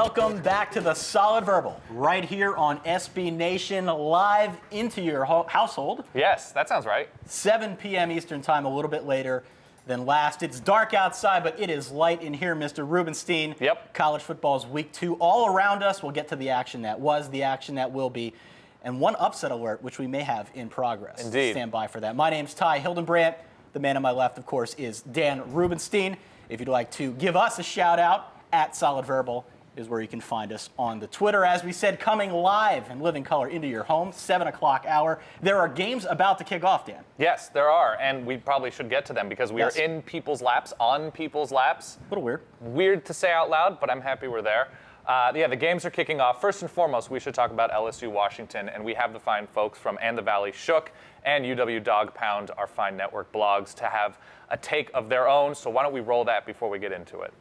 Welcome back to the Solid Verbal, right here on SB Nation, live into your household. Yes, that sounds right. 7 p.m. Eastern time, a little bit later than last. It's dark outside, but it is light in here, Mr. Rubenstein. Yep. College football's week 2 all around us. We'll get to the action that was, the action that will be, and one upset alert, which we may have in progress. Indeed. Stand by for that. My name's Ty Hildenbrandt. The man on my left, of course, is Dan Rubenstein. If you'd like to give us a shout out, at Solid Verbal is where you can find us on the Twitter. As we said, coming live in living color into your home, 7 o'clock hour. There are games about to kick off, Dan. Yes, there are, and we probably should get to them because we are in people's laps, on people's laps. A little weird. Weird to say out loud, but I'm happy we're there. The games are kicking off. First and foremost, we should talk about LSU Washington, and we have the fine folks from And the Valley Shook and UW Dog Pound, our fine network blogs, to have a take of their own. So why don't we roll that before we get into it?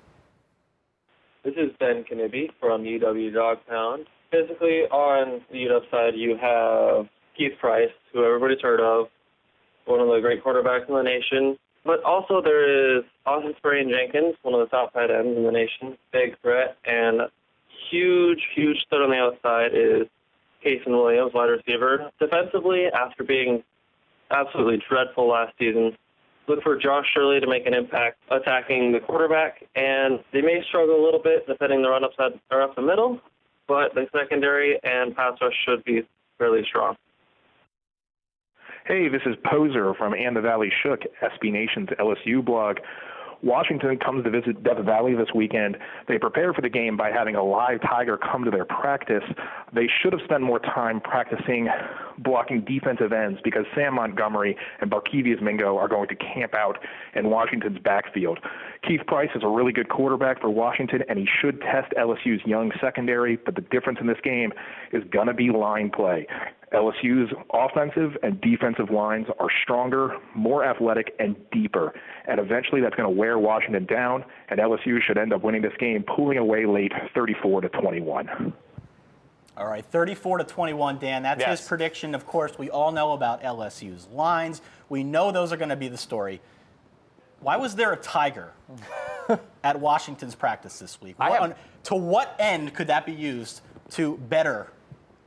This is Ben Knibbie from UW Dog Pound. Basically, on the UW side, you have Keith Price, who everybody's heard of, one of the great quarterbacks in the nation. But also there is Austin Jenkins, one of the top tight ends in the nation, big threat, and huge stud on the outside is Casey Williams, wide receiver. Defensively, after being absolutely dreadful last season, look for Josh Shirley to make an impact attacking the quarterback, and they may struggle a little bit defending the run up the middle, but the secondary and pass rush should be fairly strong. Hey, this is Poser from And the Valley Shook, SB Nation's LSU blog. Washington comes to visit Death Valley this weekend. They prepare for the game by having a live tiger come to their practice. They should have spent more time practicing blocking defensive ends because Sam Montgomery and Barkevious Mingo are going to camp out in Washington's backfield. Keith Price is a really good quarterback for Washington, and he should test LSU's young secondary, but the difference in this game is going to be line play. LSU's offensive and defensive lines are stronger, more athletic, and deeper. And eventually that's going to wear Washington down, and LSU should end up winning this game, pulling away late 34-21. All right, 34-21, Dan. That's his prediction. Of course, we all know about LSU's lines. We know those are going to be the story. Why was there a tiger at Washington's practice this week? To what end could that be used to better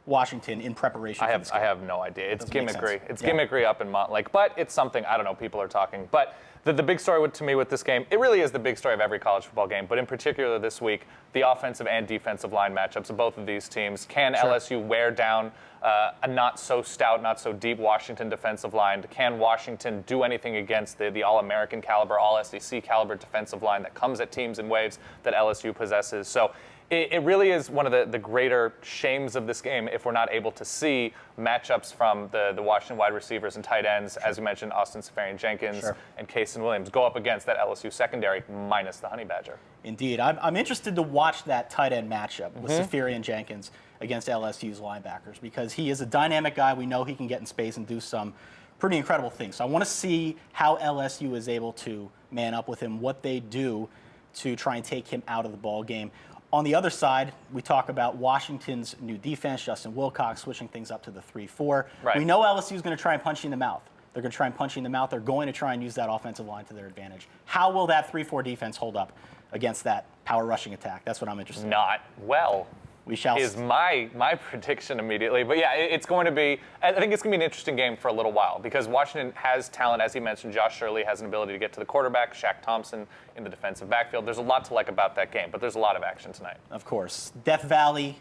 Washington in preparation for this game? I have no idea. It's gimmickry. It's gimmickry up in Montlake, but it's something, I don't know, people are talking. But the big story to me with this game, it really is the big story of every college football game, but in particular this week, the offensive and defensive line matchups of both of these teams. Can LSU wear down a not so stout, not so deep Washington defensive line? Can Washington do anything against the All-American caliber, All-SEC caliber defensive line that comes at teams in waves that LSU possesses? So it really is one of the greater shames of this game if we're not able to see matchups from the Washington wide receivers and tight ends, as you mentioned, Austin Jenkins and Casey Williams, go up against that LSU secondary minus the Honey Badger. Indeed. I'm interested to watch that tight end matchup with Safarian Jenkins against LSU's linebackers because he is a dynamic guy. We know he can get in space and do some pretty incredible things. So I want to see how LSU is able to man up with him, what they do to try and take him out of the ball game. On the other side, we talk about Washington's new defense, Justin Wilcox switching things up to the 3-4. Right. We know LSU is going to try and punch you in the mouth. They're going to try and punch you in the mouth. They're going to try and use that offensive line to their advantage. How will that 3-4 defense hold up against that power rushing attack? That's what I'm interested in. Not well. We shall is my prediction immediately. But yeah, it's going to be, I think it's going to be an interesting game for a little while because Washington has talent, as he mentioned. Josh Shirley has an ability to get to the quarterback, Shaq Thompson in the defensive backfield. There's a lot to like about that game, but there's a lot of action tonight. Of course. Death Valley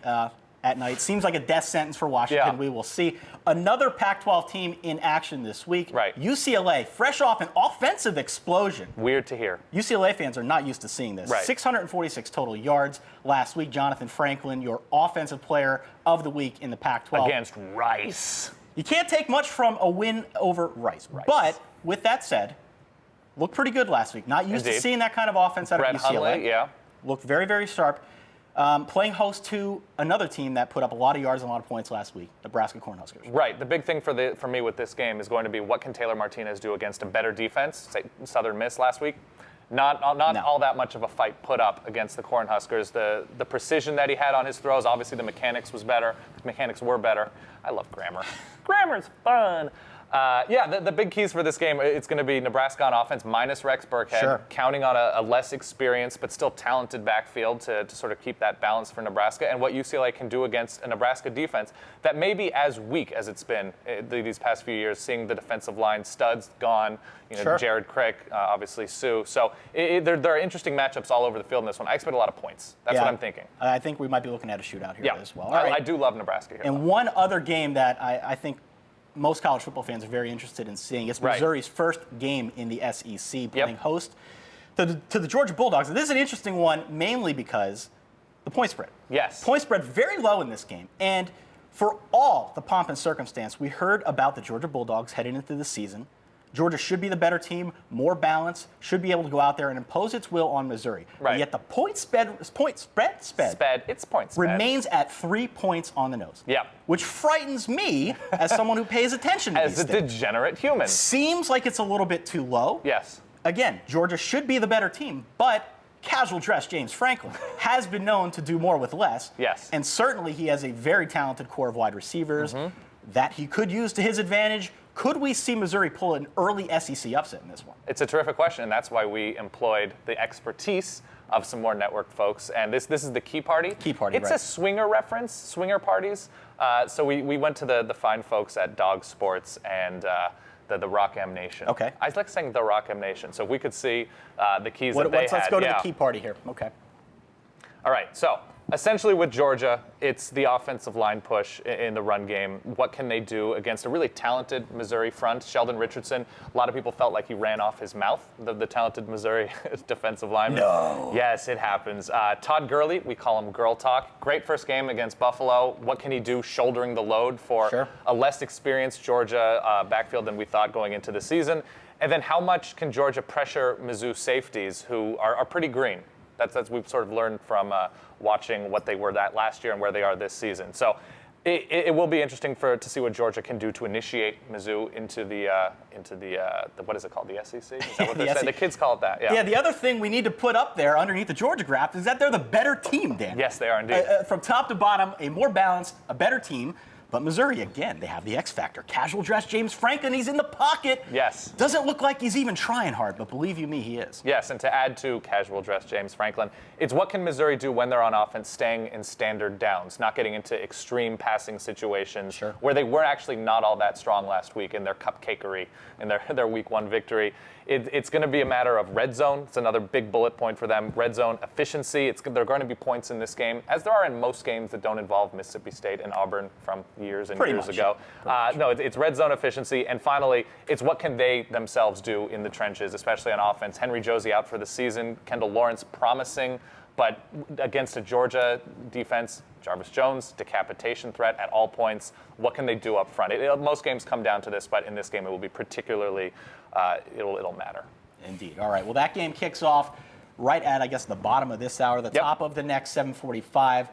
at night. Seems like a death sentence for Washington. Yeah. We will see. Another Pac-12 team in action this week. Right. UCLA, fresh off an offensive explosion. Weird to hear. UCLA fans are not used to seeing this. Right. 646 total yards last week. Jonathan Franklin, your offensive player of the week in the Pac-12. Against Rice. You can't take much from a win over Rice. But with that said, looked pretty good last week. Not used to seeing that kind of offense out of UCLA. Hundley, yeah. Looked very, very sharp. Playing host to another team that put up a lot of yards and a lot of points last week, Nebraska Cornhuskers. Right. The big thing for me with this game is going to be what can Taylor Martinez do against a better defense, say Southern Miss last week. Not all that much of a fight put up against the Cornhuskers. The precision that he had on his throws, obviously the mechanics were better. I love grammar. Grammar's fun. The big keys for this game, it's going to be Nebraska on offense minus Rex Burkhead, counting on a less experienced but still talented backfield to sort of keep that balance for Nebraska, and what UCLA can do against a Nebraska defense that may be as weak as it's been these past few years, seeing the defensive line studs gone, Jared Crick, obviously Sue. So there are interesting matchups all over the field in this one. I expect a lot of points. That's what I'm thinking. I think we might be looking at a shootout here as well. I do love Nebraska here. And one other game that I think most college football fans are very interested in seeing. It's Missouri's first game in the SEC, playing host to the Georgia Bulldogs. And this is an interesting one, mainly because the point spread. Yes. Point spread very low in this game. And for all the pomp and circumstance, we heard about the Georgia Bulldogs heading into the season. Georgia should be the better team, more balanced, should be able to go out there and impose its will on Missouri. But yet the point spread remains at 3 points on the nose. Yeah. Which frightens me as someone who pays attention to these things. As a degenerate human. Seems like it's a little bit too low. Yes. Again, Georgia should be the better team, but casual dress James Franklin has been known to do more with less. Yes. And certainly he has a very talented core of wide receivers that he could use to his advantage. Could we see Missouri pull an early SEC upset in this one? It's a terrific question, and that's why we employed the expertise of some more network folks. And this is the Key Party. Key Party, It's a swinger reference, swinger parties. So we went to the fine folks at Dog Sports and the Rock M Nation. Okay. I like saying the Rock M Nation. So if we could see the keys that they had. Let's go to the Key Party here. Okay. All right, so essentially with Georgia, it's the offensive line push in the run game. What can they do against a really talented Missouri front? Sheldon Richardson, a lot of people felt like he ran off his mouth, the talented Missouri defensive lineman. No. Yes, it happens. Todd Gurley, we call him Girl Talk. Great first game against Buffalo. What can he do shouldering the load for a less experienced Georgia backfield than we thought going into the season? And then how much can Georgia pressure Mizzou safeties who are pretty green? That's we've sort of learned from watching what they were that last year and where they are this season. So it will be interesting to see what Georgia can do to initiate Mizzou into the what is it called, the SEC? Is that what they're saying? The kids call it that. Yeah. Yeah. The other thing we need to put up there underneath the Georgia graph is that they're the better team, Dan. Yes, they are indeed. From top to bottom, a more balanced, a better team. But Missouri, again, they have the X factor. Casual dress James Franklin, he's in the pocket. Yes. Doesn't look like he's even trying hard, but believe you me, he is. Yes, and to add to casual dress James Franklin, it's what can Missouri do when they're on offense, staying in standard downs, not getting into extreme passing situations where they were actually not all that strong last week in their cupcakery, in their week one victory. It's going to be a matter of red zone. It's another big bullet point for them. Red zone efficiency. There are going to be points in this game, as there are in most games that don't involve Mississippi State and Auburn from years and years ago. No, it's red zone efficiency. And finally, it's what can they themselves do in the trenches, especially on offense. Henry Josie out for the season. Kendall Lawrence promising, but against a Georgia defense, Jarvis Jones, decapitation threat at all points. What can they do up front? Most games come down to this, but in this game it will be particularly, it'll matter. Indeed. All right. Well, that game kicks off right at, I guess, the bottom of this hour, the top of the next 7:45.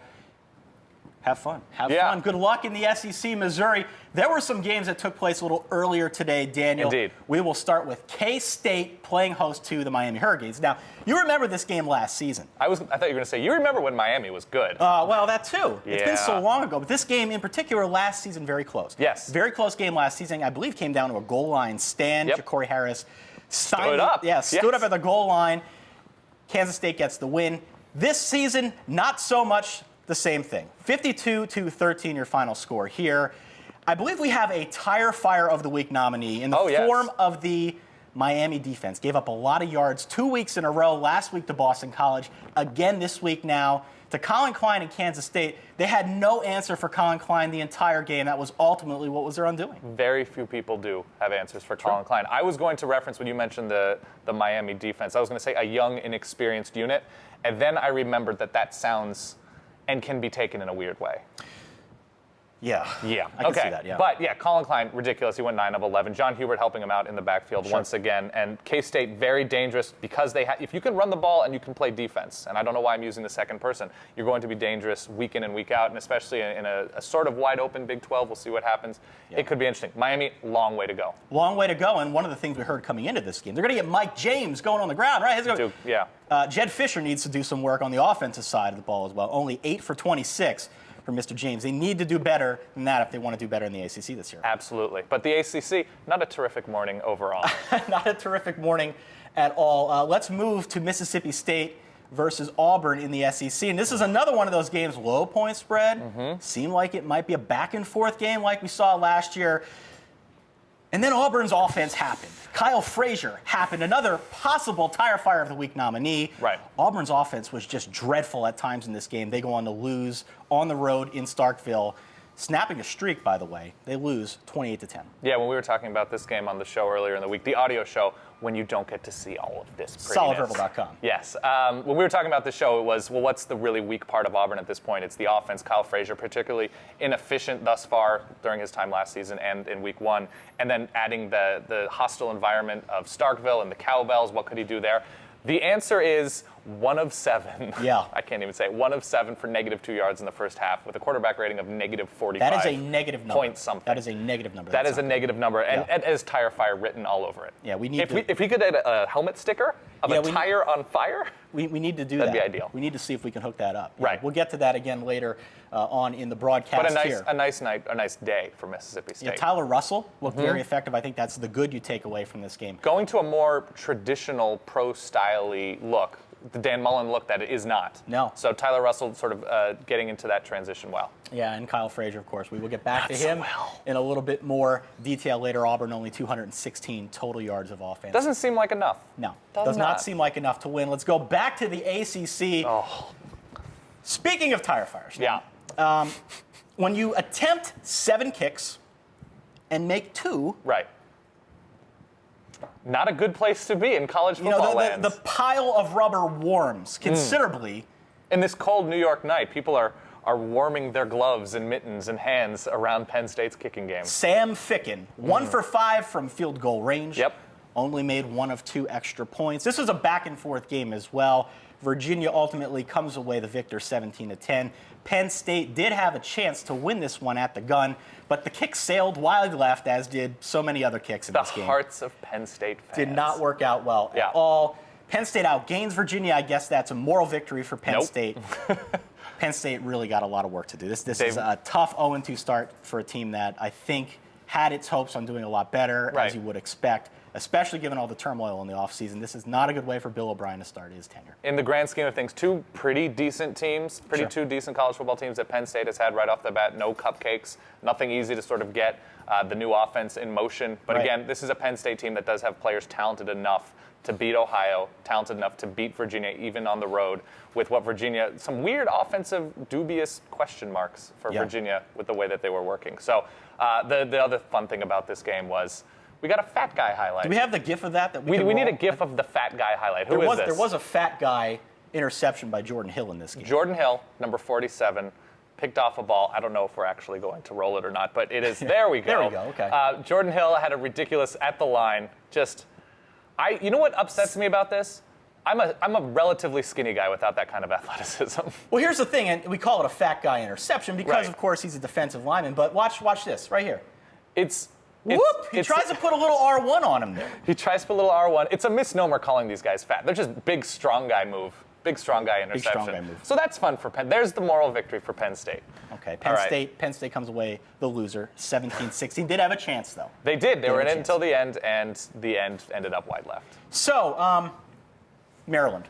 Have fun. Have fun. Good luck in the SEC, Missouri. There were some games that took place a little earlier today, Daniel. Indeed. We will start with K-State playing host to the Miami Hurricanes. Now, you remember this game last season. I thought you were going to say, you remember when Miami was good. Well, that too. Yeah. It's been so long ago. But this game in particular last season, very close. Yes. Very close game last season. I believe came down to a goal line stand. Ja'Cory Harris stood up. Yeah, stood up at the goal line. Kansas State gets the win. This season, not so much the same thing. 52-13 your final score here. I believe we have a Tire Fire of the Week nominee in the form of the Miami defense. Gave up a lot of yards 2 weeks in a row, last week to Boston College, again this week now to Colin Klein and Kansas State. They had no answer for Colin Klein the entire game. That was ultimately what was their undoing. Very few people do have answers for Colin Klein. I was going to reference, when you mentioned the Miami defense, I was going to say a young, inexperienced unit, and then I remembered that sounds and can be taken in a weird way. Yeah. I can see that, yeah. But yeah, Colin Klein, ridiculous. He went 9 of 11. John Hubert helping him out in the backfield once again. And K-State, very dangerous because if you can run the ball and you can play defense, and I don't know why I'm using the second person, you're going to be dangerous week in and week out, and especially in a sort of wide open Big 12. We'll see what happens. Yeah. It could be interesting. Miami, long way to go. Long way to go. And one of the things we heard coming into this game, they're going to get Mike James going on the ground, right? Yeah. Jed Fisher needs to do some work on the offensive side of the ball as well. Only 8 for 26 for Mr. James. They need to do better than that if they want to do better in the ACC this year. Absolutely. But the ACC, not a terrific morning overall. Not a terrific morning at all. Let's move to Mississippi State versus Auburn in the SEC. And this is another one of those games, low point spread. Seemed like it might be a back and forth game like we saw last year. And then Auburn's offense happened. Kyle Frazier happened, another possible Tire Fire of the Week nominee. Right. Auburn's offense was just dreadful at times in this game. They go on to lose on the road in Starkville. Snapping a streak, by the way. They lose 28-10. Yeah, when we were talking about this game on the show earlier in the week, the audio show, when you don't get to see all of this prettiness. Solidverbal.com. Yes. When we were talking about the show, it was, well, what's the really weak part of Auburn at this point? It's the offense. Kyle Frazier, particularly inefficient thus far during his time last season and in week one. And then adding the hostile environment of Starkville and the cowbells. What could he do there? The answer is 1 of 7. Yeah. I can't even say it. 1 of 7 for -2 yards in the first half with a quarterback rating of -45. That is a negative number. Point something. That is a negative number. That is a negative number, and it has Tire Fire written all over it. Yeah, we need if we could add a helmet sticker of a tire on fire, we need to do that'd that. be ideal. We need to see if we can hook that up. Right. Yeah, we'll get to that again later on in the broadcast but here. a nice day for Mississippi State. Yeah, Tyler Russell looked very effective. I think that's the good you take away from this game. Going to a more traditional pro-style-y look, the Dan Mullen look that it is not. No. So Tyler Russell sort of getting into that transition well. Yeah, and Kyle Frazier, of course. We will get back to him in a little bit more detail later. Auburn only 216 total yards of offense. Doesn't seem like enough. No, does not seem like enough to win. Let's go back to the ACC. Oh. Speaking of tire fires. Yeah. When you attempt 7 kicks and make 2. Right. Not a good place to be in college football lands. The pile of rubber warms considerably. In this cold New York night, people are warming their gloves and mittens and hands around Penn State's kicking game. Sam Ficken, 1 for 5 from field goal range. Yep. Only made 1 of 2 extra points. This was a back and forth game as well. Virginia ultimately comes away the victor 17-10. Penn State did have a chance to win this one at the gun, but the kick sailed wide left, as did so many other kicks in this game. The hearts of Penn State fans. Did not work out well at all. Penn State outgains Virginia. I guess that's a moral victory for Penn State. Penn State really got a lot of work to do. This is a tough 0-2 start for a team that I think had its hopes on doing a lot better, as you would expect, especially given all the turmoil in the offseason. This is not a good way for Bill O'Brien to start his tenure. In the grand scheme of things, 2 pretty decent teams, two decent college football teams that Penn State has had right off the bat. No cupcakes, nothing easy to sort of get the new offense in motion. But again, this is a Penn State team that does have players talented enough to beat Ohio, talented enough to beat Virginia even on the road, with what Virginia, some weird offensive dubious question marks for Virginia with the way that they were working. So the other fun thing about this game was we got a fat guy highlight. Do we have the GIF of that? We need a GIF of the fat guy highlight. Who is this? There was a fat guy interception by Jordan Hill in this game. Jordan Hill, number 47, picked off a ball. I don't know if we're actually going to roll it or not, but it is. There we go. There we go, okay. Jordan Hill had a ridiculous at the line. You know what upsets me about this? I'm a relatively skinny guy without that kind of athleticism. Well, here's the thing, and we call it a fat guy interception because, of course, he's a defensive lineman. But watch this right here. He tries to put a little R1 on him there. He tries to put a little R1. It's a misnomer calling these guys fat. They're just big, strong guy move. Big, strong guy interception. Big, strong guy move. So that's fun for Penn. There's the moral victory for Penn State. Okay, Penn State comes away the loser, 17-16. Did have a chance, though. They did. They were in it until the end, and the end ended up wide left. So, Maryland.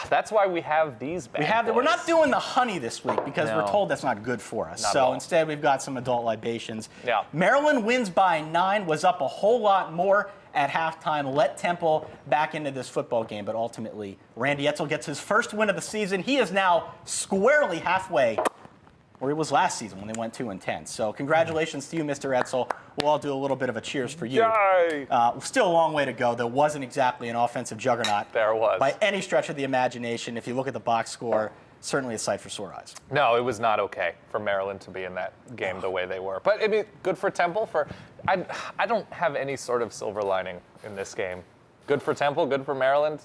That's why we have these bad boys. We're not doing the honey this week because we're told that's not good for us. So instead, we've got some adult libations. Yeah. Maryland wins by 9, was up a whole lot more at halftime, let Temple back into this football game, but ultimately, Randy Edsall gets his first win of the season. He is now squarely halfway where he was last season when they went 2-10. So congratulations to you, Mr. Edsall. We'll all do a little bit of a cheers for you. Yay! Still a long way to go. There wasn't exactly an offensive juggernaut. There was. By any stretch of the imagination. If you look at the box score, certainly a sight for sore eyes. No, it was not okay for Maryland to be in that game the way they were. But I mean, good for Temple. I don't have any sort of silver lining in this game. Good for Temple, good for Maryland.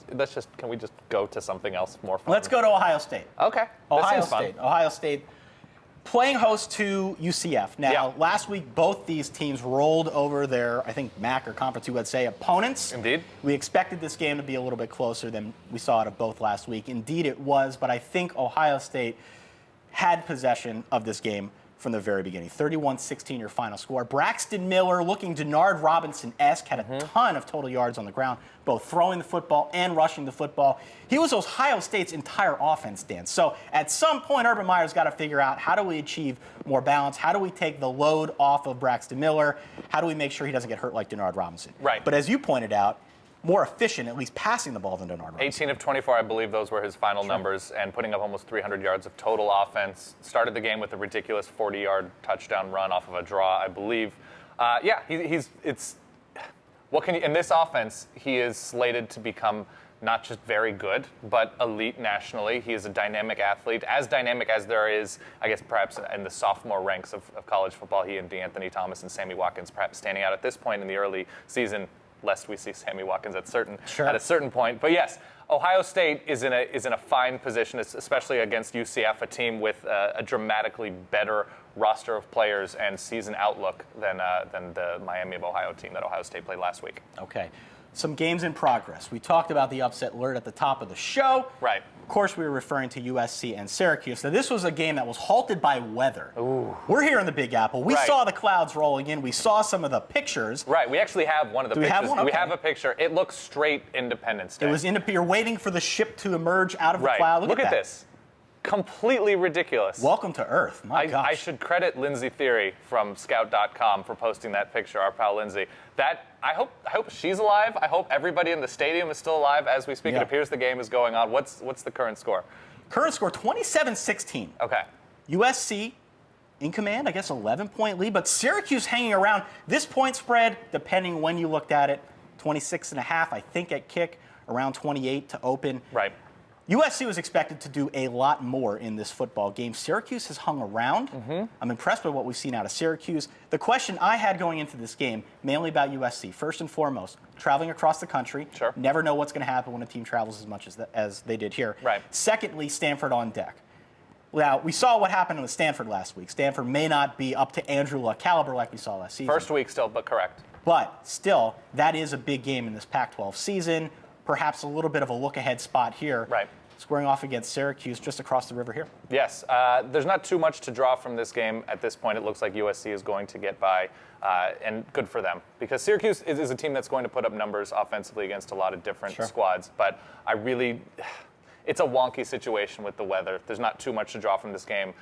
Can we just go to something else more fun? Let's go to Ohio State. Okay. Ohio State playing host to UCF. Now, last week, both these teams rolled over their, I think, MAC or Conference USA opponents. Indeed. We expected this game to be a little bit closer than we saw it of both last week. Indeed, it was, but I think Ohio State had possession of this game from the very beginning. 31-16 your final score. Braxton Miller, looking Denard Robinson-esque, had a ton of total yards on the ground, both throwing the football and rushing the football. He was Ohio State's entire offense, Dan. So at some point, Urban Meyer's got to figure out, how do we achieve more balance? How do we take the load off of Braxton Miller? How do we make sure he doesn't get hurt like Denard Robinson? Right. But as you pointed out, more efficient, at least passing the ball than Denard Robinson. 18 of 24, I believe those were his final numbers, and putting up almost 300 yards of total offense. Started the game with a ridiculous 40-yard touchdown run off of a draw, I believe. In this offense, he is slated to become not just very good, but elite nationally. He is a dynamic athlete, as dynamic as there is, I guess, perhaps in the sophomore ranks of college football. He and DeAnthony Thomas and Sammy Watkins perhaps standing out at this point in the early season, lest we see Sammy Watkins at a certain point. But yes, Ohio State is in a fine position, especially against UCF, a team with a dramatically better roster of players and season outlook than the Miami of Ohio team that Ohio State played last week. Okay. Some games in progress. We talked about the upset alert at the top of the show. Right. Of course, we were referring to USC and Syracuse. Now, this was a game that was halted by weather. Ooh. We're here in the Big Apple. We saw the clouds rolling in. We saw some of the pictures. Right. We actually have one of the pictures. We have one? Okay. We have a picture. It looks straight Independence Day. It was you're waiting for the ship to emerge out of the cloud. Look at that. this. Completely ridiculous. Welcome to Earth. My gosh. I should credit Lindsay Theory from Scout.com for posting that picture, our pal Lindsay. I hope she's alive. I hope everybody in the stadium is still alive as we speak. Yeah. It appears the game is going on. What's the current score? Current score, 27-16. Okay. USC in command, I guess 11-point lead, but Syracuse hanging around. This point spread, depending when you looked at it, 26.5, I think at kick, around 28 to open. Right. USC was expected to do a lot more in this football game. Syracuse has hung around. I'm impressed with what we've seen out of Syracuse. The question I had going into this game, mainly about USC, first and foremost, traveling across the country. Sure. Never know what's going to happen when a team travels as much as they did here. Right. Secondly, Stanford on deck. Now, we saw what happened with Stanford last week. Stanford may not be up to Andrew Luck caliber like we saw last season. First week still, but correct. But still, that is a big game in this Pac-12 season. Perhaps a little bit of a look-ahead spot here. Right. Squaring off against Syracuse just across the river here. Yes. There's not too much to draw from this game at this point. It looks like USC is going to get by, and good for them. Because Syracuse is a team that's going to put up numbers offensively against a lot of different squads. But it's a wonky situation with the weather. There's not too much to draw from this game.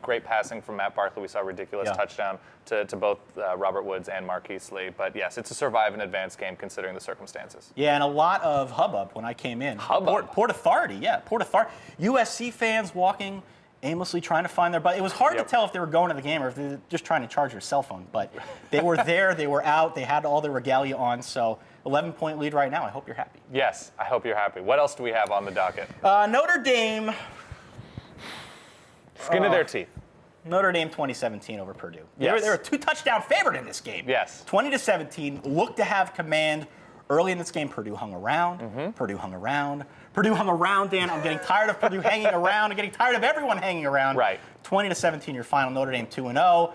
Great passing from Matt Barkley. We saw a ridiculous touchdown to both Robert Woods and Marquise Lee. But yes, it's a survive and advance game considering the circumstances. Yeah, and a lot of hubbub when I came in. Hubbub? Port Authority, Port Authority. USC fans walking aimlessly trying to find their butt. It was hard to tell if they were going to the game or if they were just trying to charge their cell phone. But they were there, they were out, they had all their regalia on. So 11-point lead right now. I hope you're happy. Yes, I hope you're happy. What else do we have on the docket? Notre Dame. Skin of their teeth. Notre Dame 2017 over Purdue. Yes. They were a 2-touchdown favorite in this game. Yes. 20-17, looked to have command early in this game. Purdue hung around. Purdue hung around. Purdue hung around, Dan. I'm getting tired of Purdue hanging around. I'm getting tired of everyone hanging around. Right. 20-17, your final. Notre Dame 2-0.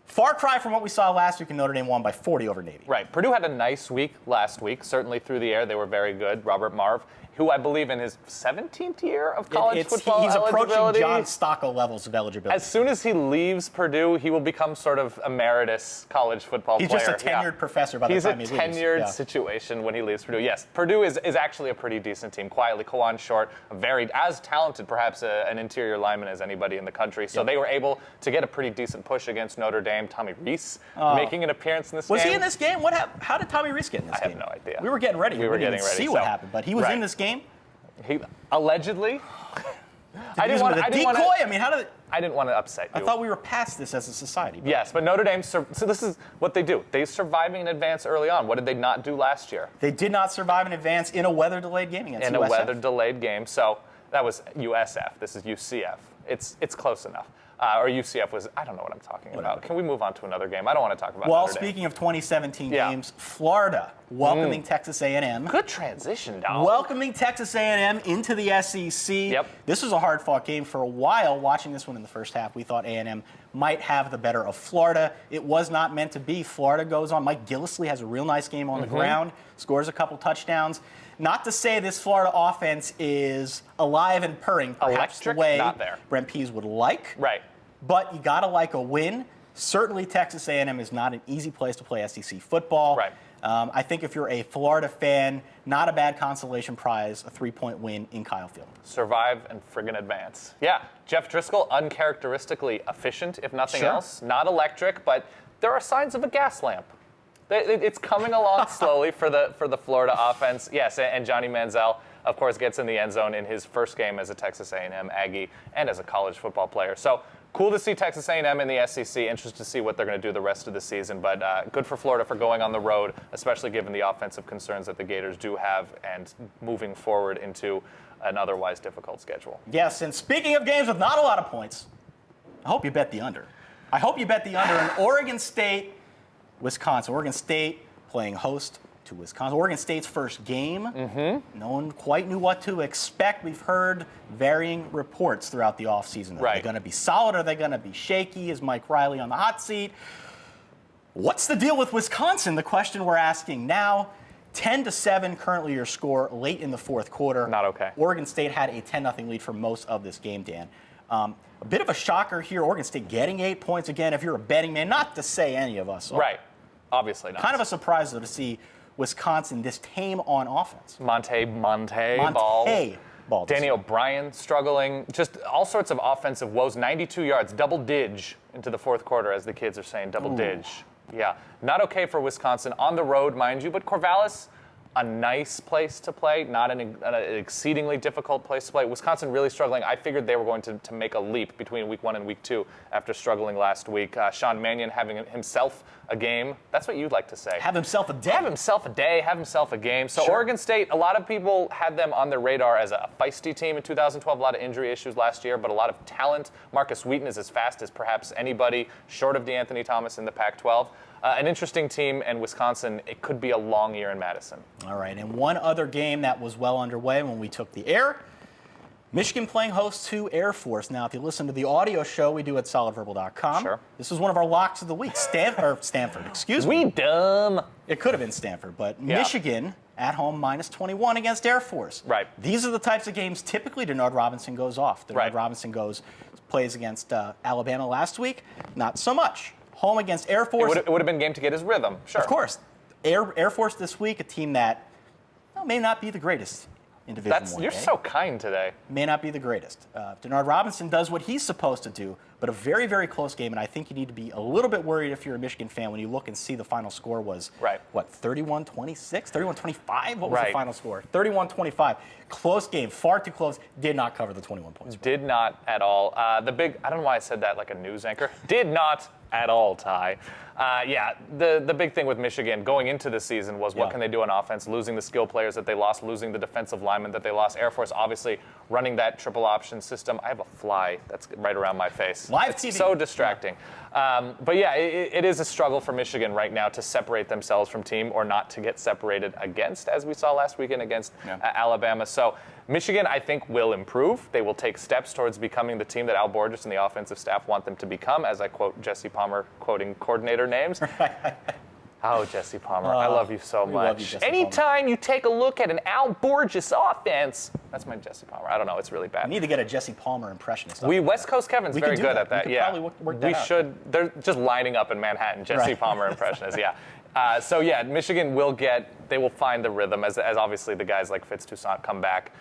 Far cry from what we saw last week, and Notre Dame won by 40 over Navy. Right. Purdue had a nice week last week. Certainly through the air, they were very good. Robert Marv, who I believe in his 17th year of college football He's approaching eligibility. John Stocco levels of eligibility. As soon as he leaves Purdue, he will become sort of emeritus college football player. He's just a tenured professor by the time he leaves. He's a tenured situation when he leaves Purdue. Yes, Purdue is actually a pretty decent team. Quietly, Kawan Short, as talented perhaps an interior lineman as anybody in the country. So they were able to get a pretty decent push against Notre Dame. Tommy Rees making an appearance in this game. Was he in this game? How did Tommy Rees get in this game? I have no idea. We were getting ready. We were didn't getting ready. See what happened, but he was in this game. He allegedly. I didn't want to decoy. I mean, I didn't want to upset you. I thought we were past this as a society. But. Yes, but Notre Dame. So this is what they do. They surviving in advance early on. What did they not do last year? They did not survive in advance in a weather-delayed game against USF. In a weather-delayed game. So that was USF. This is UCF. It's close enough. Or UCF was. I don't know what I'm talking about. Can we move on to another game? I don't want to talk about. Well, Notre Dame. speaking of 2017 games, Florida welcoming Texas A&M. Good transition, Dom. Welcoming Texas A&M into the SEC. Yep. This was a hard-fought game for a while. Watching this one in the first half, we thought A&M might have the better of Florida. It was not meant to be. Florida goes on. Mike Gillislee has a real nice game on the ground, scores a couple touchdowns. Not to say this Florida offense is alive and purring, perhaps Electric, the way not there. Brent Pease would like. Right. But you got to like a win. Certainly, Texas A&M is not an easy place to play SEC football. Right. I think if you're a Florida fan, not a bad consolation prize, a 3-point win in Kyle Field. Survive and friggin' advance. Yeah, Jeff Driscoll, uncharacteristically efficient, if nothing else. Not electric, but there are signs of a gas lamp. It's coming along slowly for the Florida offense. Yes, and Johnny Manziel, of course, gets in the end zone in his first game as a Texas A&M Aggie and as a college football player. So cool to see Texas A&M in the SEC. Interested to see what they're going to do the rest of the season. But good for Florida for going on the road, especially given the offensive concerns that the Gators do have and moving forward into an otherwise difficult schedule. Yes, and speaking of games with not a lot of points, I hope you bet the under. I hope you bet the under in Oregon State, Wisconsin. Oregon State playing host to Wisconsin. Oregon State's first game. No one quite knew what to expect. We've heard varying reports throughout the offseason. Are they going to be solid? Are they going to be shaky? Is Mike Riley on the hot seat? What's the deal with Wisconsin? The question we're asking now. 10-7 currently your score late in the fourth quarter. Not okay. Oregon State had a 10-0 lead for most of this game, Dan. A bit of a shocker here. Oregon State getting 8 points again. If you're a betting man, not to say any of us. Right. Obviously not. Kind of a surprise, though, to see Wisconsin this tame on offense. Monte Ball. Danny O'Brien struggling. Just all sorts of offensive woes. 92 yards, double dig into the fourth quarter, as the kids are saying, double dig. Yeah, not okay for Wisconsin. On the road, mind you, but Corvallis, a nice place to play, not an exceedingly difficult place to play. Wisconsin really struggling. I figured they were going to make a leap between week 1 and week 2 after struggling last week. Sean Mannion having himself a game. That's what you'd like to say. Have himself a day. Have himself a day, have himself a game. So Oregon State, a lot of people had them on their radar as a feisty team in 2012. A lot of injury issues last year, but a lot of talent. Marcus Wheaton is as fast as perhaps anybody short of DeAnthony Thomas in the Pac-12. An interesting team, and Wisconsin, it could be a long year in Madison. All right, and one other game that was well underway when we took the air, Michigan playing host to Air Force. Now, if you listen to the audio show we do at solidverbal.com, this was one of our locks of the week. Stanford, excuse me. We dumb. It could have been Stanford, but Michigan at home -21 against Air Force. Right. These are the types of games typically Denard Robinson goes off. Denard Robinson plays against Alabama last week. Not so much. Home against Air Force. It would have been a game to get his rhythm, sure. Of course. Air Force this week, a team that may not be the greatest in Division I. You're so kind today. May not be the greatest. Denard Robinson does what he's supposed to do, but a very, very close game, and I think you need to be a little bit worried if you're a Michigan fan when you look and see the final score was, 31-26? 31-25? What was the final score? 31-25. Close game, far too close, did not cover the 21 points. Did not at all. I don't know why I said that like a news anchor. Did not at all, Ty. The big thing with Michigan going into the season was what can they do on offense, losing the skill players that they lost, losing the defensive linemen that they lost. Air Force obviously running that triple option system. I have a fly that's right around my face. Live it's TV. So distracting. It is a struggle for Michigan right now to separate themselves from team or not to get separated against, as we saw last weekend against Alabama. So Michigan, I think, will improve. They will take steps towards becoming the team that Al Borges and the offensive staff want them to become, as I quote Jesse Palmer, quoting coordinator names. Oh, Jesse Palmer, I love you so much. Love you, Jesse Anytime Palmer. you take a look at an Al Borges offense, that's my Jesse Palmer. I don't know, it's really bad. We need to get a Jesse Palmer impressionist. West Coast Kevin's very good at that. We could probably work that out. should. They're just lining up in Manhattan. Jesse Palmer impressionists. Michigan they will find the rhythm as obviously the guys like Fitz Toussaint come back.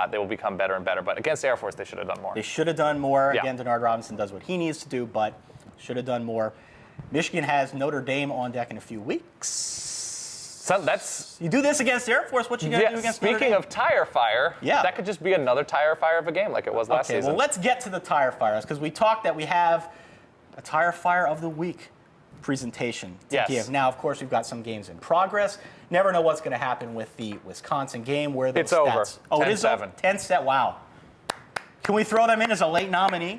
They will become better and better. But against Air Force, they should have done more. They should have done more. Yeah. Again, Denard Robinson does what he needs to do, but should have done more. Michigan has Notre Dame on deck in a few weeks. So you do this against Air Force, what you going to do against Notre Dame? Speaking of tire fire, that could just be another tire fire of a game like it was last season. Okay, well, let's get to the tire fires because we talked that we have a tire fire of the week presentation to give. Now, of course, we've got some games in progress. Never know what's going to happen with the Wisconsin game where those it's over. Oh, it is over. 10-7. Wow. Can we throw them in as a late nominee?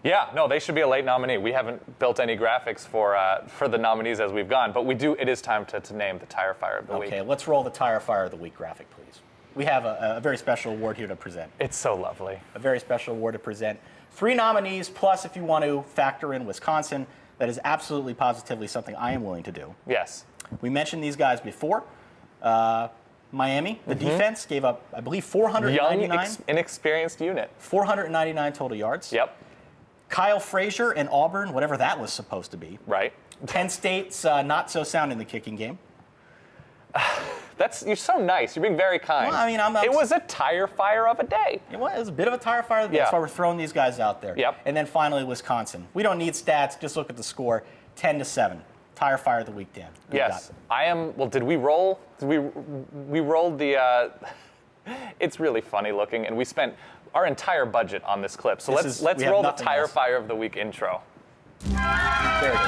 Yeah, no, they should be a late nominee. We haven't built any graphics for the nominees as we've gone, but we do. It is time to name the Tire Fire of the Week. Okay, let's roll the Tire Fire of the Week graphic, please. We have a very special award here to present. It's so lovely. A very special award to present. 3 nominees, plus if you want to factor in Wisconsin, that is absolutely positively something I am willing to do. Yes. We mentioned these guys before. Miami, the defense, gave up, I believe, 499. Young, inexperienced unit. 499 total yards. Yep. Kyle Frazier and Auburn, whatever that was supposed to be. Right. Penn State's not so sound in the kicking game. You're so nice. You're being very kind. Well, I mean, it was a tire fire of a day. It was a bit of a tire fire. Yeah. That's why we're throwing these guys out there. Yep. And then finally, Wisconsin. We don't need stats. Just look at the score. 10-7. Tire fire of the week, Dan. Yes. I am. Well, did we roll? We rolled the. It's really funny looking, and we spent our entire budget on this clip. So let's roll the Tire Fire of the Week intro. There it is.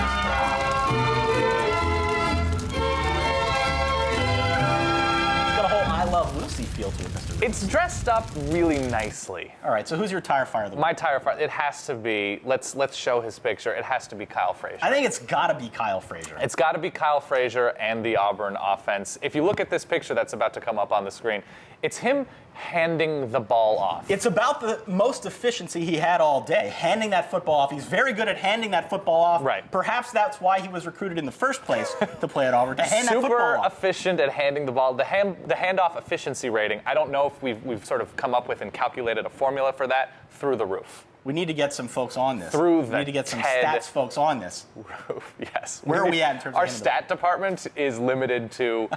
I Love Lucy feel to it, Mr. Rubenstein. It's dressed up really nicely. All right, so who's your Tire Fire of the Week? My Tire Fire, it has to be, let's show his picture, it has to be Kyle Frazier. I think it's got to be Kyle Frazier. It's got to be Kyle Frazier and the Auburn offense. If you look at this picture that's about to come up on the screen, it's him handing the ball off. It's about the most efficiency he had all day, handing that football off. He's very good at handing that football off. Right. Perhaps that's why he was recruited in the first place to play at Auburn, to hand that football off. Super efficient at handing the ball. The handoff efficiency rating, I don't know if we've sort of come up with and calculated a formula for that, through the roof. We need to get some folks on this. We need to get some stats folks on this. Roof, yes. Where are we at in terms of our stat department is limited to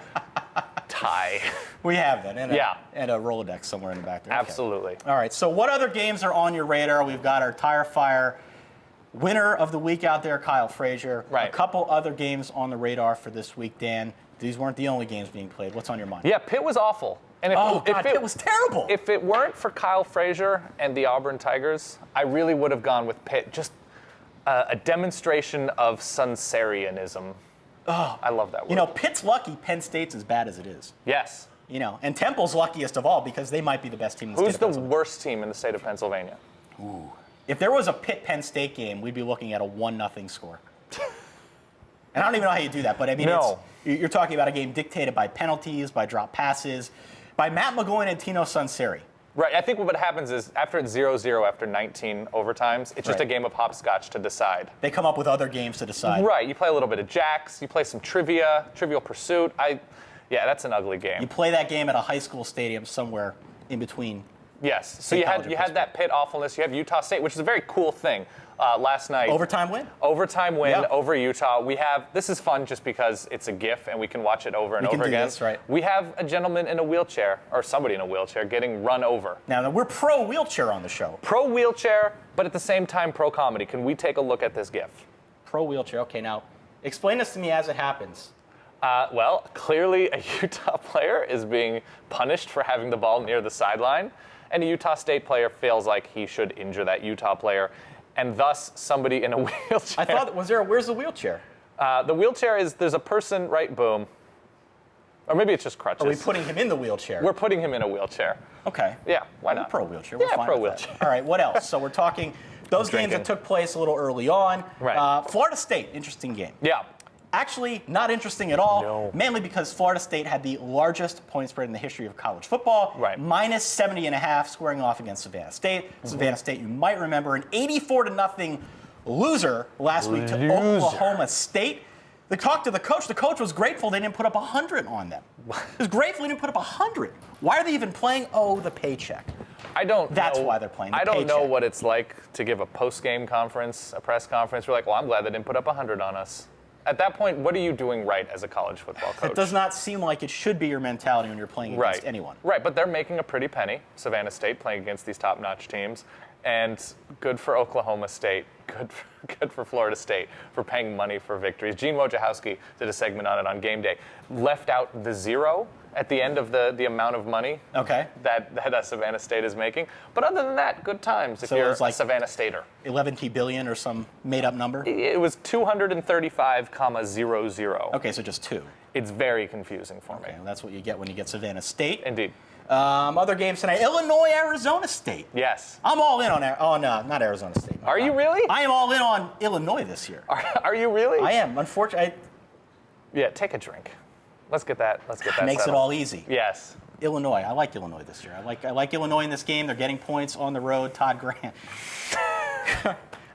tie. We have that, and a Rolodex somewhere in the back there. Okay. Absolutely. All right, so what other games are on your radar? We've got our Tire Fire winner of the week out there, Kyle Frazier. Right. A couple other games on the radar for this week, Dan. These weren't the only games being played. What's on your mind? Yeah, Pitt was awful. And Pitt was terrible. If it weren't for Kyle Frazier and the Auburn Tigers, I really would have gone with Pitt. Just a demonstration of Sunserianism. Oh, I love that word. You know, Pitt's lucky. Penn State's as bad as it is. Yes. You know, and Temple's luckiest of all because they might be the best team in the Who's state of the Pennsylvania. worst team in the state of Pennsylvania? Ooh. If there was a Pitt-Penn State game, we'd be looking at a 1-0 score. And I don't even know how you do that, but I mean, you're talking about a game dictated by penalties, by drop passes, by Matt McGowan and Tino Sunseri. Right. I think what happens is after it's 0-0 after 19 overtimes, it's just a game of hopscotch to decide. They come up with other games to decide. Right. You play a little bit of jacks. You play some trivia, Trivial Pursuit. Yeah, that's an ugly game. You play that game at a high school stadium somewhere in between. Yes. So you had that Pitt awfulness. You have Utah State, which is a very cool thing. Last night. Overtime win over Utah. This is fun just because it's a GIF and we can watch it over and over again. This, right. We have a gentleman in a wheelchair, or somebody in a wheelchair, getting run over. Now we're pro wheelchair on the show. Pro wheelchair, but at the same time pro comedy. Can we take a look at this GIF? Pro wheelchair. Okay, now explain this to me as it happens. Well, clearly a Utah player is being punished for having the ball near the sideline, and a Utah State player feels like he should injure that Utah player. And thus, somebody in a wheelchair. I thought, where's the wheelchair? The wheelchair is, there's a person, right, boom. Or maybe it's just crutches. Are we putting him in the wheelchair? We're putting him in a wheelchair. Okay. Yeah, why not? We're pro wheelchair. We're fine pro with wheelchair. That. All right, what else? So we're talking those games that took place a little early on. Right. Florida State, interesting game. Yeah. Actually, not interesting at all, No. mainly because Florida State had the largest point spread in the history of college football, right. minus 70.5, squaring off against Savannah State. Mm-hmm. Savannah State, you might remember, an 84-0 loser last week to Oklahoma State. They talked to the coach. The coach was grateful they didn't put up 100 on them. He was grateful they didn't put up 100. Why are they even playing? Oh, the paycheck. That's why they're playing the I don't paycheck. know what it's like to give a post-game conference, a press conference. We're like, well, I'm glad they didn't put up 100 on us. At that point, what are you doing right as a college football coach? It does not seem like it should be your mentality when you're playing against anyone. Right, but they're making a pretty penny, Savannah State, playing against these top-notch teams. And good for Oklahoma State, good for Florida State for paying money for victories. Gene Wojciechowski did a segment on it on game day. Left out the zero at the end of the amount of money that Savannah State is making. But other than that, good times if you're a Savannah Stater. 11 billion or some made-up number? It was 235,00. Okay, so just two. It's very confusing for me. And that's what you get when you get Savannah State. Indeed. Other games tonight: Illinois, Arizona State. Yes. I'm all in on not Arizona State. Are you really? I am all in on Illinois this year. Are you really? I am. Unfortunately, Yeah, take a drink. Let's get that. Makes it all easy. Yes. Illinois. I like Illinois this year. I like Illinois in this game. They're getting points on the road. Todd Graham.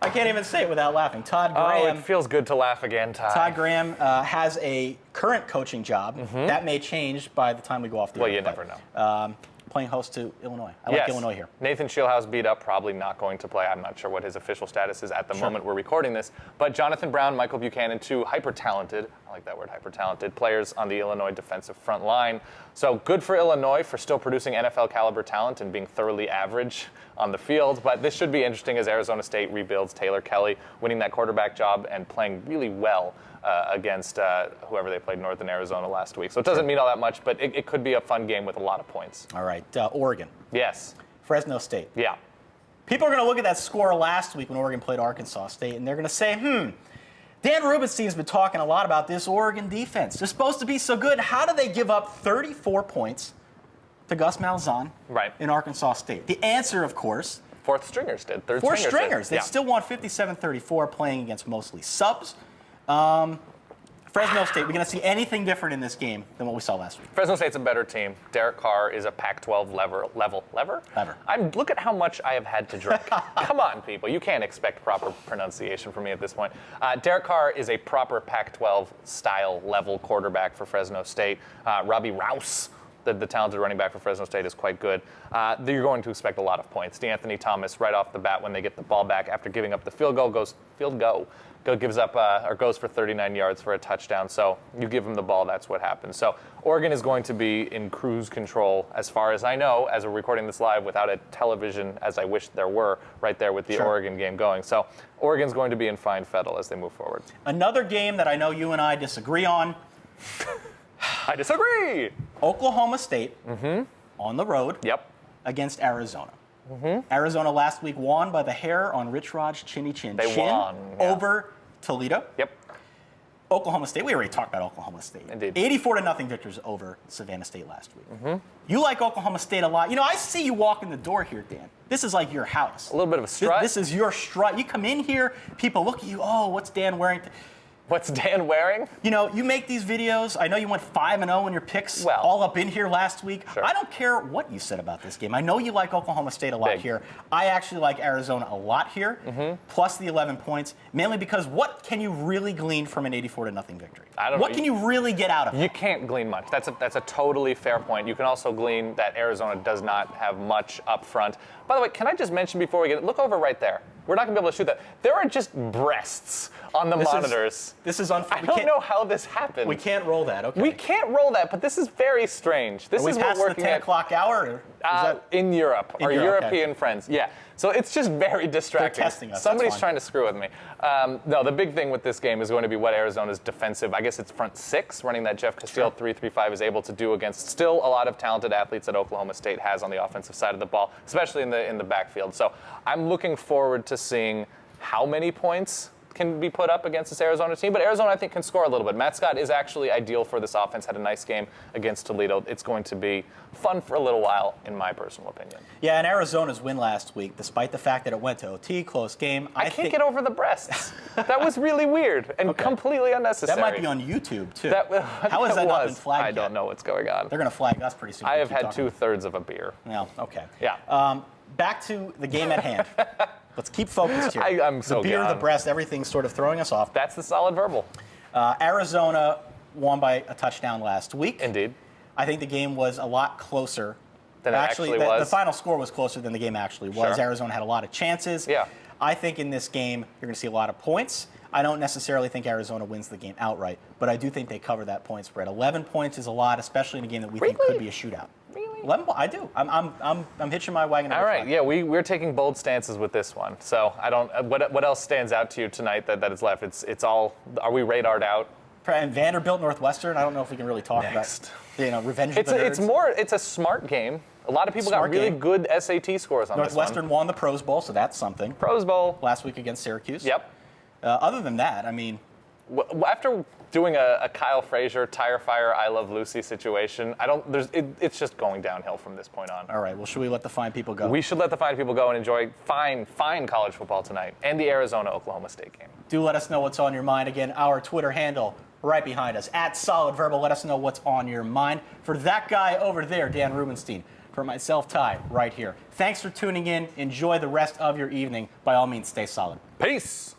I can't even say it without laughing. Todd Graham. Oh, it feels good to laugh again, Ty. Todd Graham has a current coaching job. That may change by the time we go off the air. Well, you never know. Playing host to Illinois. I like Illinois here. Nathan Shieldhouse beat up, probably not going to play. I'm not sure what his official status is at the moment we're recording this. But Jonathan Brown, Michael Buchanan, two hyper-talented, I like that word, hyper-talented players on the Illinois defensive front line. So good for Illinois for still producing NFL caliber talent and being thoroughly average on the field. But this should be interesting as Arizona State rebuilds Taylor Kelly, winning that quarterback job and playing really well against whoever they played Northern Arizona last week. So it doesn't mean all that much, but it could be a fun game with a lot of points. All right, Oregon. Yes. Fresno State. Yeah. People are going to look at that score last week when Oregon played Arkansas State, and they're going to say, Dan Rubenstein's been talking a lot about this Oregon defense. They're supposed to be so good. How do they give up 34 points to Gus Malzahn in Arkansas State? The answer, of course, fourth stringers did. Fourth stringers. They still won 57-34 playing against mostly subs. Fresno State, we're going to see anything different in this game than what we saw last week. Fresno State's a better team. Derek Carr is a Pac-12 level. Look at how much I have had to drink. Come on, people. You can't expect proper pronunciation from me at this point. Derek Carr is a proper Pac-12 style level quarterback for Fresno State. Robbie Rouse, the talented running back for Fresno State, is quite good. You're going to expect a lot of points. DeAnthony Thomas, right off the bat, when they get the ball back after giving up the field goal, goes for 39 yards for a touchdown. So you give him the ball, that's what happens. So Oregon is going to be in cruise control, as far as I know, as we're recording this live without a television, as I wish there were, right there with the Oregon game going. So Oregon's going to be in fine fettle as they move forward. Another game that I know you and I disagree on. I disagree. Oklahoma State on the road against Arizona. Arizona last week won by the hair on Rich Rod's chinny chin. They won. Over Toledo. Yep. Oklahoma State, we already talked about Oklahoma State. Indeed. 84-0 victors over Savannah State last week. You like Oklahoma State a lot. You know, I see you walk in the door here, Dan. This is like your house. A little bit of a strut. This is your strut. You come in here, people look at you, oh, what's Dan wearing? What's Dan wearing? You know, you make these videos. I know you went 5-0 in your picks all up in here last week. I don't care what you said about this game. I know you like Oklahoma State a lot here. I actually like Arizona a lot here, plus the 11 points, mainly because what can you really glean from an 84-0 victory? I don't know. What can you really get out of it? You can't glean much. That's a totally fair point. You can also glean that Arizona does not have much up front. By the way, can I just mention before we get look over right there? We're not going to be able to shoot that. There are just breasts on the monitors. This is unfair. I don't know how this happened. We can't roll that, okay. We can't roll that, but this is very strange. This is what we're the 10 o'clock hour? In Europe. Our European friends, yeah. So it's just very distracting. They're testing us. Somebody's trying to screw with me. No, the big thing with this game is going to be what Arizona's defensive, I guess it's front six, running that Jeff Castile 3-3-5 is able to do against still a lot of talented athletes that Oklahoma State has on the offensive side of the ball, especially in the backfield. So I'm looking forward to seeing how many points can be put up against this Arizona team, but Arizona, I think, can score a little bit. Matt Scott is actually ideal for this offense, had a nice game against Toledo. It's going to be fun for a little while, in my personal opinion. Yeah, and Arizona's win last week, despite the fact that it went to OT, close game. I can't get over the breasts. That was really weird and completely unnecessary. That might be on YouTube, too. How has that not been flagged I don't know what's going on. They're going to flag us pretty soon. I have had 2/3 of a beer. No, okay. Yeah. Back to the game at hand. Let's keep focused here. I'm so the beer, gone. the breast, everything's sort of throwing us off. That's the solid verbal. Arizona won by a touchdown last week. Indeed. I think the game was a lot closer. Than it actually was. The final score was closer than the game actually was. Sure. Arizona had a lot of chances. Yeah. I think in this game, you're going to see a lot of points. I don't necessarily think Arizona wins the game outright, but I do think they cover that point spread. 11 points is a lot, especially in a game that we think could be a shootout. Really? 11, I do. I'm hitching my wagon. All right. Yeah, we're taking bold stances with this one. So I don't. What else stands out to you tonight that is left? It's all. Are we radared out? And Vanderbilt, Northwestern. I don't know if we can really talk about. Revenge of the nerds. It's a smart game. A lot of people got really good SAT scores on this one. Northwestern won the Pros Bowl, so that's something. Pros Bowl last week against Syracuse. Yep. Other than that, I mean, after doing a Kyle Frazier, Tire Fire, I Love Lucy situation. It's just going downhill from this point on. All right, well, should we let the fine people go? We should let the fine people go and enjoy fine college football tonight and the Arizona-Oklahoma State game. Do let us know what's on your mind. Again, our Twitter handle right behind us, @SolidVerbal. Let us know what's on your mind. For that guy over there, Dan Rubenstein, for myself, Ty, right here. Thanks for tuning in. Enjoy the rest of your evening. By all means, stay solid. Peace.